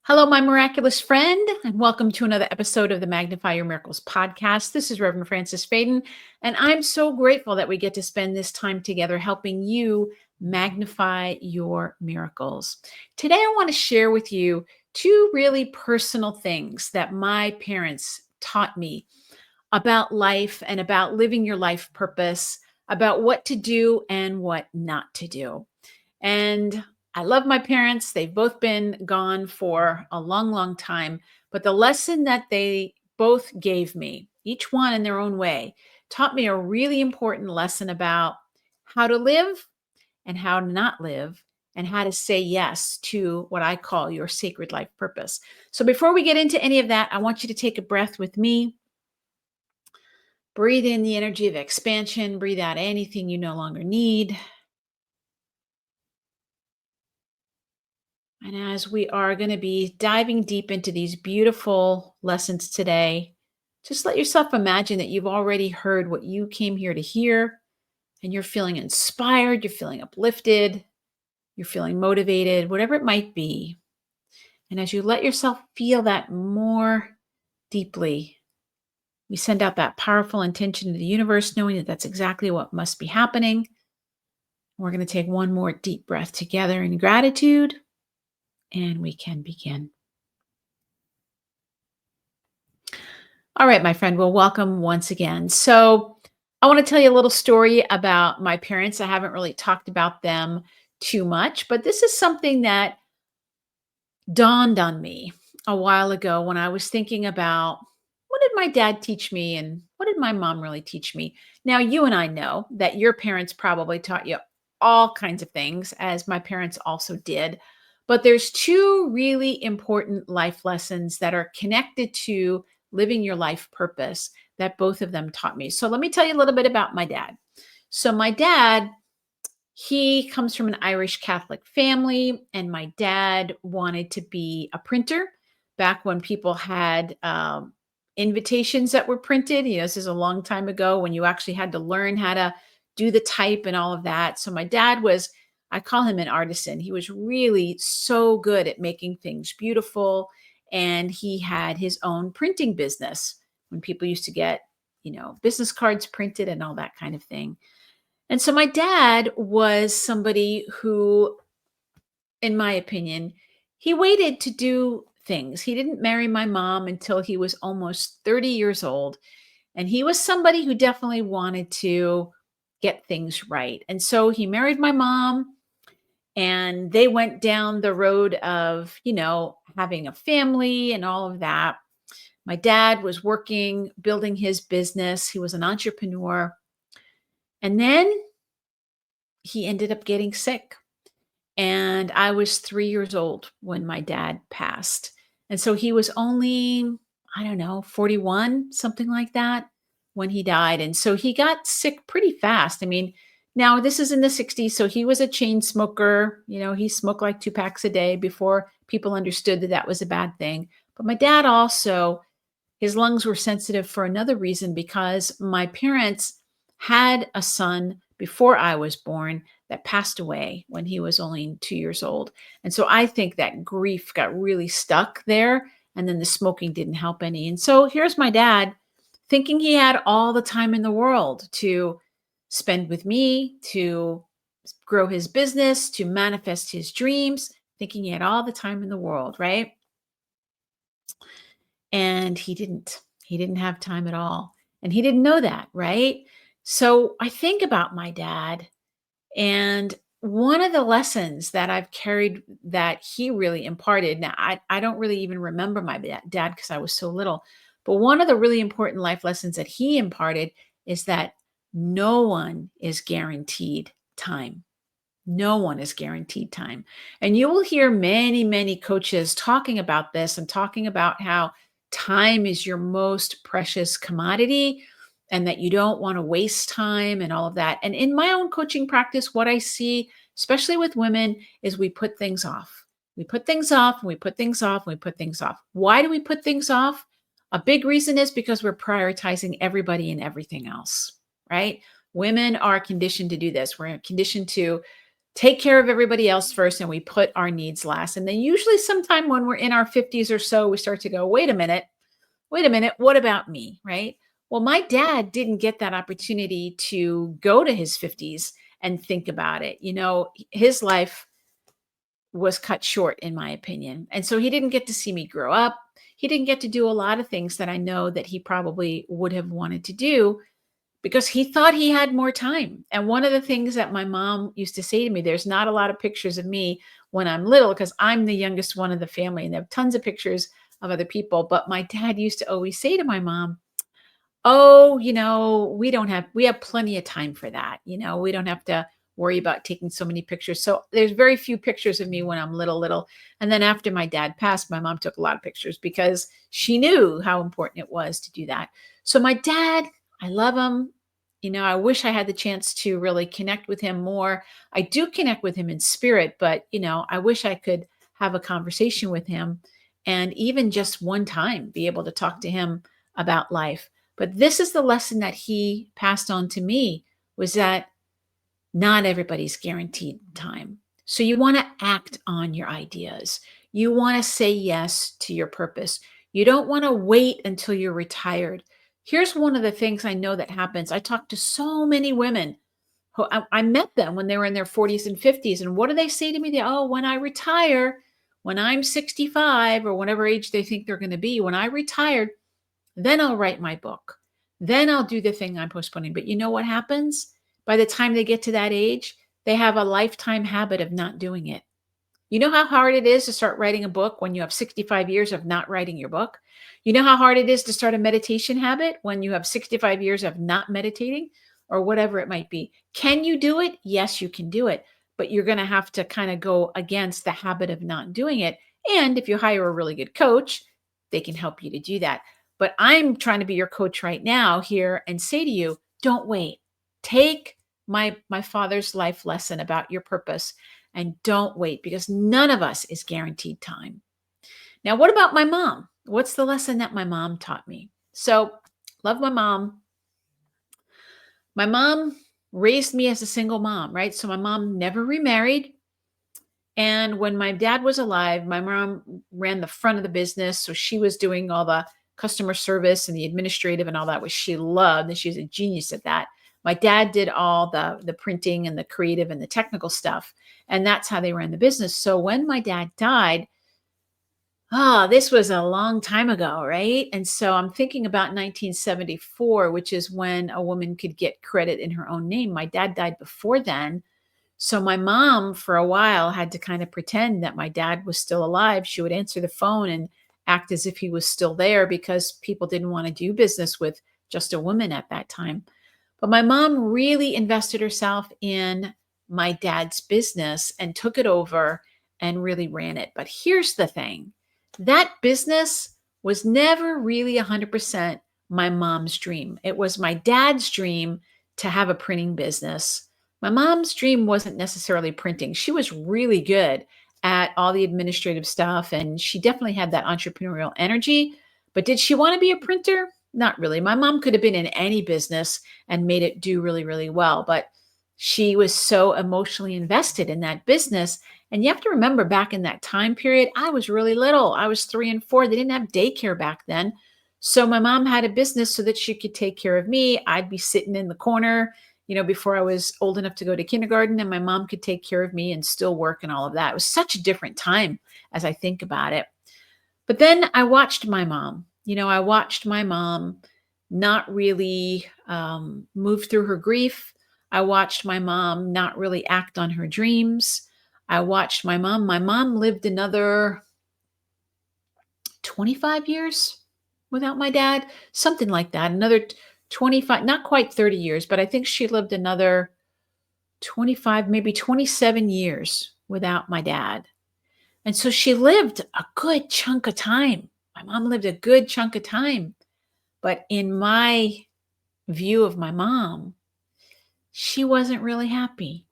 Hello, my miraculous friend, and welcome to another episode of the Magnify Your Miracles podcast. This is Reverend Francis Faden, and I'm so grateful that we get to spend this time together helping you magnify your miracles. Today, I want to share with you two really personal things that my parents taught me about life and about living your life purpose, about what to do and what not to do. And I love my parents. They've both been gone for a long, long time. But the lesson that they both gave me, each one in their own way, taught me a really important lesson about how to live and how to not live and how to say yes to what I call your sacred life purpose. So before we get into any of that, I want you to take a breath with me. Breathe in the energy of expansion, breathe out anything you no longer need. And as we are going to be diving deep into these beautiful lessons today, just let yourself imagine that you've already heard what you came here to hear and you're feeling inspired, you're feeling uplifted, you're feeling motivated, whatever it might be. And as you let yourself feel that more deeply, we send out that powerful intention to the universe, knowing that that's exactly what must be happening. We're going to take one more deep breath together in gratitude, and we can begin. All right, my friend. Well, welcome once again. So, I want to tell you a little story about my parents. I haven't really talked about them too much, but this is something that dawned on me a while ago when I was thinking about what did my dad teach me and what did my mom really teach me? Now, you and I know that your parents probably taught you all kinds of things, as my parents also did. But there's two really important life lessons that are connected to living your life purpose that both of them taught me. So let me tell you a little bit about my dad. So my dad, he comes from an Irish Catholic family, and my dad wanted to be a printer back when people had invitations that were printed. This is a long time ago when you actually had to learn how to do the type and all of that. So my dad was, I call him an artisan. He was really so good at making things beautiful. And he had his own printing business when people used to get, business cards printed and all that kind of thing. And so my dad was somebody who, in my opinion, he waited to do things. He didn't marry my mom until he was almost 30 years old. And he was somebody who definitely wanted to get things right. And so he married my mom and they went down the road of, having a family and all of that. My dad was working, building his business. He was an entrepreneur. And then he ended up getting sick. And I was 3 years old when my dad passed. And so he was only, I don't know, 41, something like that, when he died. And so he got sick pretty fast. I mean, now this is in the 60s, so he was a chain smoker. He smoked like 2 packs a day before people understood that that was a bad thing. But my dad also, his lungs were sensitive for another reason because my parents had a son before I was born that passed away when he was only 2 years old. And so I think that grief got really stuck there. And then the smoking didn't help any. And so here's my dad thinking he had all the time in the world to spend with me, to grow his business, to manifest his dreams, thinking he had all the time in the world, right? And he didn't. He didn't have time at all. And he didn't know that, right? So I think about my dad, and one of the lessons that I've carried that he really imparted. Now, I don't really even remember my dad because I was so little. But one of the really important life lessons that he imparted is that no one is guaranteed time. No one is guaranteed time. And you will hear many, many coaches talking about this and talking about how time is your most precious commodity and that you don't want to waste time and all of that. And in my own coaching practice, what I see, especially with women, is we put things off. We put things off and we put things off and we put things off. Why do we put things off? A big reason is because we're prioritizing everybody and everything else, right? Women are conditioned to do this. We're conditioned to take care of everybody else first and we put our needs last. And then usually sometime when we're in our 50s or so, we start to go, wait a minute, what about me? Right. Well, my dad didn't get that opportunity to go to his 50s and think about it. His life was cut short, in my opinion. And so he didn't get to see me grow up. He didn't get to do a lot of things that I know that he probably would have wanted to do because he thought he had more time. And one of the things that my mom used to say to me, there's not a lot of pictures of me when I'm little because I'm the youngest one of the family, and they have tons of pictures of other people. But my dad used to always say to my mom, "Oh, we have plenty of time for that. We don't have to worry about taking so many pictures." So there's very few pictures of me when I'm little. And then after my dad passed, my mom took a lot of pictures because she knew how important it was to do that. So my dad, I love him. I wish I had the chance to really connect with him more. I do connect with him in spirit, but I wish I could have a conversation with him and even just one time be able to talk to him about life. But this is the lesson that he passed on to me, was that not everybody's guaranteed time. So you want to act on your ideas. You want to say yes to your purpose. You don't want to wait until you're retired. Here's one of the things I know that happens. I talk to so many women who I met them when they were in their 40s and 50s. And what do they say to me? When I retire, when I'm 65 or whatever age they think they're going to be, when I retire, then I'll write my book. Then I'll do the thing I'm postponing. But you know what happens? By the time they get to that age, they have a lifetime habit of not doing it. You know how hard it is to start writing a book when you have 65 years of not writing your book? You know how hard it is to start a meditation habit when you have 65 years of not meditating or whatever it might be? Can you do it? Yes, you can do it. But you're going to have to kind of go against the habit of not doing it. And if you hire a really good coach, they can help you to do that. But I'm trying to be your coach right now here and say to you, don't wait. Take my father's life lesson about your purpose and don't wait, because none of us is guaranteed time. Now, what about my mom? What's the lesson that my mom taught me? So, love my mom. My mom raised me as a single mom, right? So my mom never remarried. And when my dad was alive, my mom ran the front of the business. So she was doing all the customer service and the administrative and all that, which she loved. And she's a genius at that. My dad did all the printing and the creative and the technical stuff. And that's how they ran the business. So when my dad died, this was a long time ago, right? And so I'm thinking about 1974, which is when a woman could get credit in her own name. My dad died before then. So my mom, for a while, had to kind of pretend that my dad was still alive. She would answer the phone and act as if he was still there because people didn't want to do business with just a woman at that time. But my mom really invested herself in my dad's business and took it over and really ran it. But here's the thing, that business was never really 100% my mom's dream. It was my dad's dream to have a printing business. My mom's dream wasn't necessarily printing. She was really good at all the administrative stuff, and she definitely had that entrepreneurial energy. But did she want to be a printer? Not really. My mom could have been in any business and made it do really, really well. But she was so emotionally invested in that business. And you have to remember, back in that time period, I was really little. I was 3 and 4. They didn't have daycare back then. So my mom had a business so that she could take care of me. I'd be sitting in the corner, before I was old enough to go to kindergarten, and my mom could take care of me and still work and all of that. It was such a different time as I think about it. But then I watched my mom. I watched my mom not really move through her grief. I watched my mom not really act on her dreams. I watched my mom. My mom lived another 25 years without my dad, something like that. Another 25, not quite 30 years, but I think she lived another 25, maybe 27 years without my dad. And so she lived a good chunk of time. My mom lived a good chunk of time. But in my view of my mom, she wasn't really happy.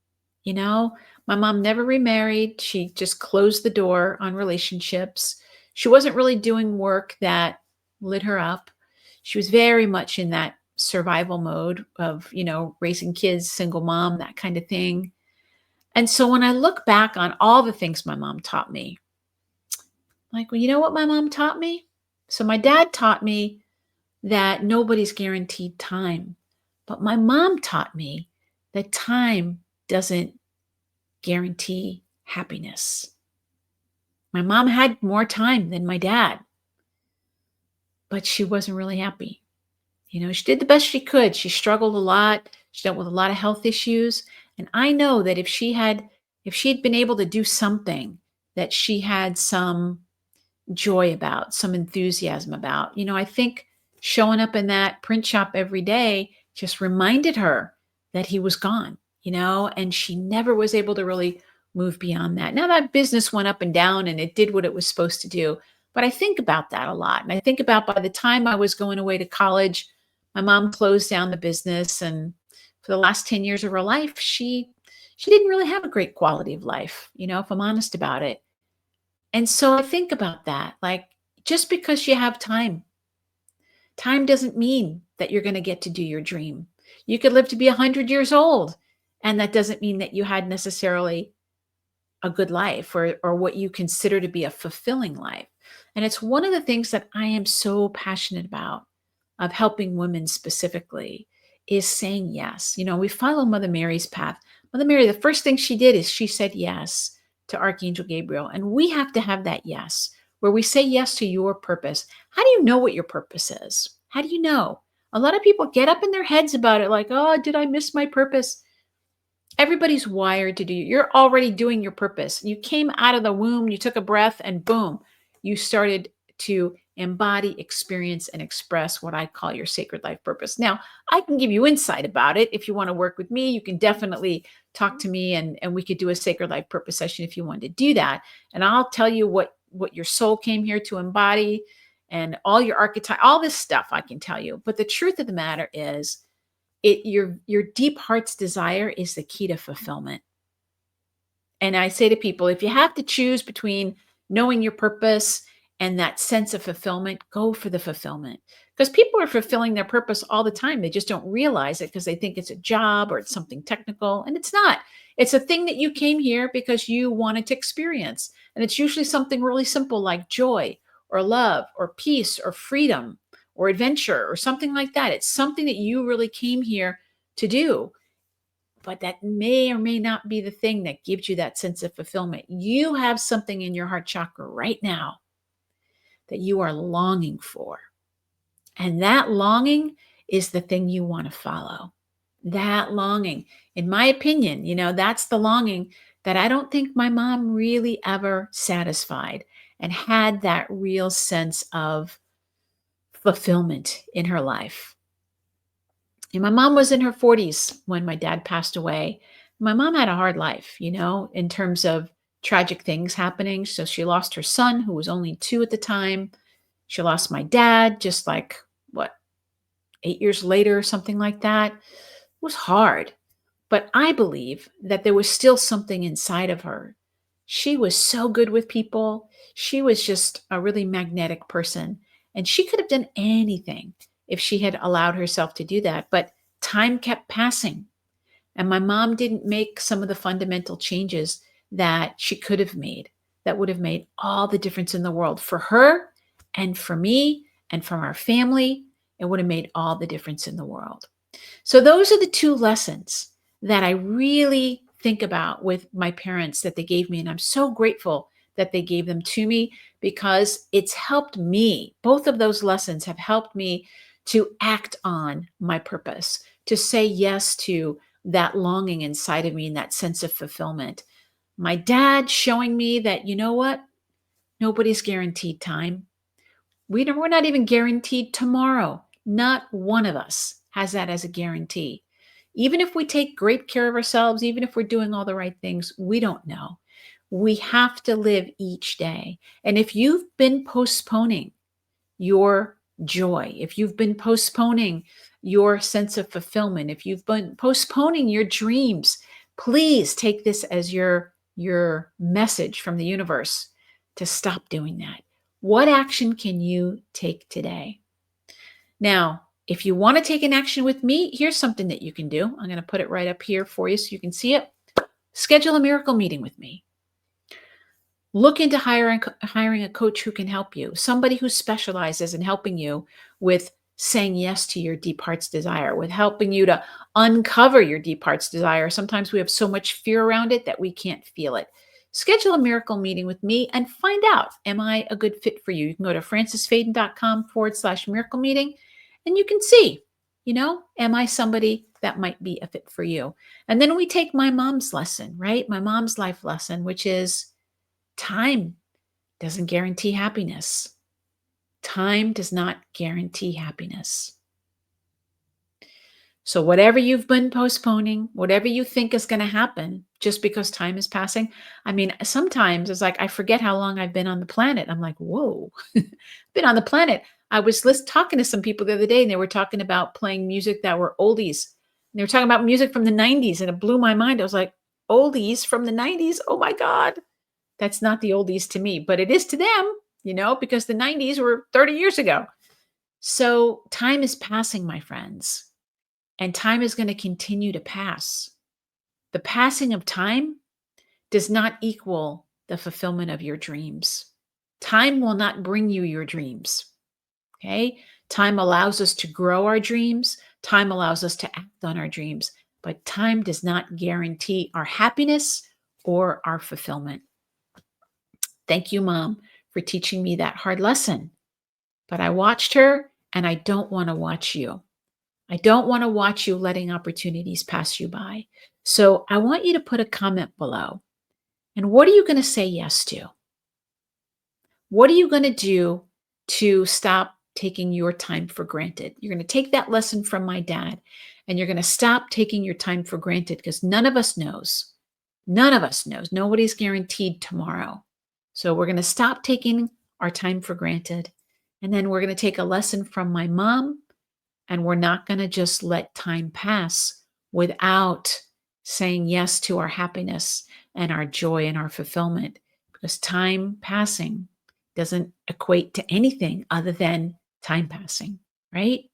My mom never remarried. She just closed the door on relationships. She wasn't really doing work that lit her up. She was very much in that survival mode of, raising kids, single mom, that kind of thing. And so when I look back on all the things my mom taught me, like, well, you know what my mom taught me? So my dad taught me that nobody's guaranteed time, but my mom taught me that time doesn't guarantee happiness. My mom had more time than my dad, but she wasn't really happy. She did the best she could. She struggled a lot. She dealt with a lot of health issues. And I know that if she'd been able to do something that she had some joy about, some enthusiasm about, I think showing up in that print shop every day just reminded her that he was gone, and she never was able to really move beyond that. Now that business went up and down and it did what it was supposed to do. But I think about that a lot. And I think about by the time I was going away to college, my mom closed down the business. And for the last 10 years of her life, she didn't really have a great quality of life, if I'm honest about it. And so I think about that. Like, just because you have time, time doesn't mean that you're going to get to do your dream. You could live to be 100 years old, and that doesn't mean that you had necessarily a good life or what you consider to be a fulfilling life. And it's one of the things that I am so passionate about of helping women specifically is saying yes. We follow Mother Mary's path. Mother Mary, the first thing she did is she said yes to Archangel Gabriel. And we have to have that yes, where we say yes to your purpose. How do you know what your purpose is? How do you know? A lot of people get up in their heads about it like, oh, did I miss my purpose? Everybody's wired to do. You're already doing your purpose. You came out of the womb, you took a breath, and boom, you started to embody, experience, and express what I call your sacred life purpose. Now, I can give you insight about it. If you want to work with me, you can definitely talk to me and we could do a sacred life purpose session if you want to do that. And I'll tell you what your soul came here to embody and all your archetype, all this stuff I can tell you. But the truth of the matter is, your deep heart's desire is the key to fulfillment. And I say to people, if you have to choose between knowing your purpose and that sense of fulfillment, go for the fulfillment. Because people are fulfilling their purpose all the time. They just don't realize it because they think it's a job or it's something technical. And it's not. It's a thing that you came here because you wanted to experience. And it's usually something really simple like joy or love or peace or freedom or adventure or something like that. It's something that you really came here to do. But that may or may not be the thing that gives you that sense of fulfillment. You have something in your heart chakra right now that you are longing for. And that longing is the thing you want to follow. That longing, in my opinion, that's the longing that I don't think my mom really ever satisfied and had that real sense of fulfillment in her life. And my mom was in her 40s when my dad passed away. My mom had a hard life, in terms of tragic things happening. So she lost her son, who was only 2 at the time. She lost my dad just like, 8 years later or something like that. It was hard. But I believe that there was still something inside of her. She was so good with people. She was just a really magnetic person. And she could have done anything if she had allowed herself to do that. But time kept passing. And my mom didn't make some of the fundamental changes that she could have made, that would have made all the difference in the world for her and for me and for our family. It would have made all the difference in the world. So those are the 2 lessons that I really think about with my parents that they gave me. And I'm so grateful that they gave them to me because it's helped me. Both of those lessons have helped me to act on my purpose, to say yes to that longing inside of me and that sense of fulfillment. My dad showing me that, you know what? Nobody's guaranteed time. We're not even guaranteed tomorrow. Not one of us has that as a guarantee. Even if we take great care of ourselves, even if we're doing all the right things, we don't know. We have to live each day. And if you've been postponing your joy, if you've been postponing your sense of fulfillment, if you've been postponing your dreams, please take this as your message from the universe to stop doing that. What action can you take today? Now, if you want to take an action with me, here's something that you can do. I'm going to put it right up here for you so you can see it. Schedule a miracle meeting with me. Look into hiring a coach who can help you, somebody who specializes in helping you with saying yes to your deep heart's desire, with helping you to uncover your deep heart's desire. Sometimes we have so much fear around it that we can't feel it. Schedule a miracle meeting with me and find out, am I a good fit for you? You can go to francisfaden.com/miracle meeting and you can see, am I somebody that might be a fit for you? And then we take my mom's lesson, right? My mom's life lesson, which is time doesn't guarantee happiness. Time does not guarantee happiness. So, whatever you've been postponing, whatever you think is going to happen just because time is passing. I mean, sometimes it's like I forget how long I've been on the planet. I'm like, whoa, been on the planet. I was talking to some people the other day and they were talking about playing music that were oldies. And they were talking about music from the 90s and it blew my mind. I was like, oldies from the 90s? Oh my God. That's not the oldies to me, but it is to them, because the 90s were 30 years ago. So time is passing, my friends, and time is going to continue to pass. The passing of time does not equal the fulfillment of your dreams. Time will not bring you your dreams. Okay? Time allows us to grow our dreams. Time allows us to act on our dreams, but time does not guarantee our happiness or our fulfillment. Thank you, Mom, for teaching me that hard lesson. But I watched her, and I don't want to watch you. I don't want to watch you letting opportunities pass you by. So I want you to put a comment below. And what are you going to say yes to? What are you going to do to stop taking your time for granted? You're going to take that lesson from my dad, and you're going to stop taking your time for granted because none of us knows. None of us knows. Nobody's guaranteed tomorrow. So we're going to stop taking our time for granted. And then we're going to take a lesson from my mom, and we're not going to just let time pass without saying yes to our happiness and our joy and our fulfillment, because time passing doesn't equate to anything other than time passing, right?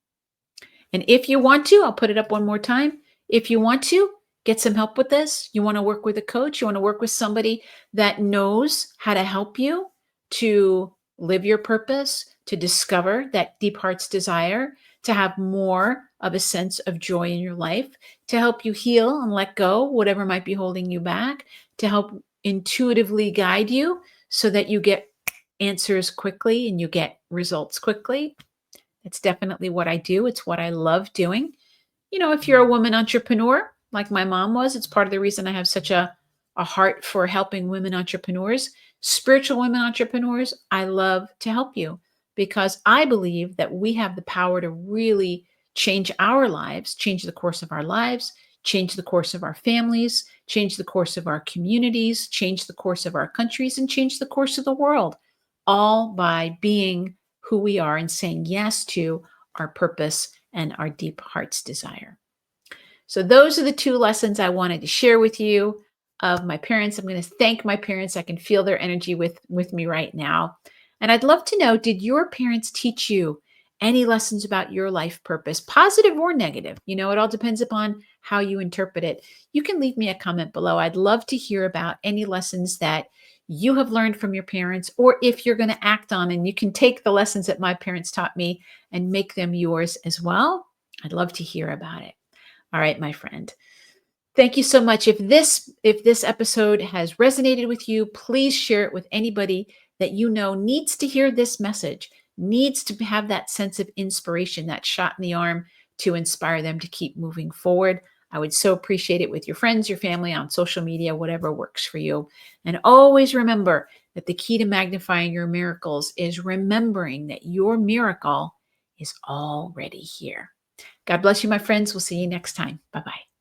And if you want to, I'll put it up one more time. If you want to get some help with this, you want to work with a coach, you want to work with somebody that knows how to help you to live your purpose, to discover that deep heart's desire, to have more of a sense of joy in your life, to help you heal and let go whatever might be holding you back, to help intuitively guide you so that you get answers quickly and you get results quickly. It's definitely what I do. It's what I love doing. If you're a woman entrepreneur, like my mom was, it's part of the reason I have such a heart for helping women entrepreneurs, spiritual women entrepreneurs. I love to help you because I believe that we have the power to really change our lives, change the course of our lives, change the course of our families, change the course of our communities, change the course of our countries, and change the course of the world, all by being who we are and saying yes to our purpose and our deep heart's desire. So those are the two lessons I wanted to share with you of my parents. I'm going to thank my parents. I can feel their energy with me right now. And I'd love to know, did your parents teach you any lessons about your life purpose, positive or negative? It all depends upon how you interpret it. You can leave me a comment below. I'd love to hear about any lessons that you have learned from your parents, or if you're going to act on, and you can take the lessons that my parents taught me and make them yours as well. I'd love to hear about it. All right, my friend. Thank you so much. If this episode has resonated with you, please share it with anybody that you know needs to hear this message, needs to have that sense of inspiration, that shot in the arm to inspire them to keep moving forward. I would so appreciate it with your friends, your family, on social media, whatever works for you. And always remember that the key to magnifying your miracles is remembering that your miracle is already here. God bless you, my friends. We'll see you next time. Bye-bye.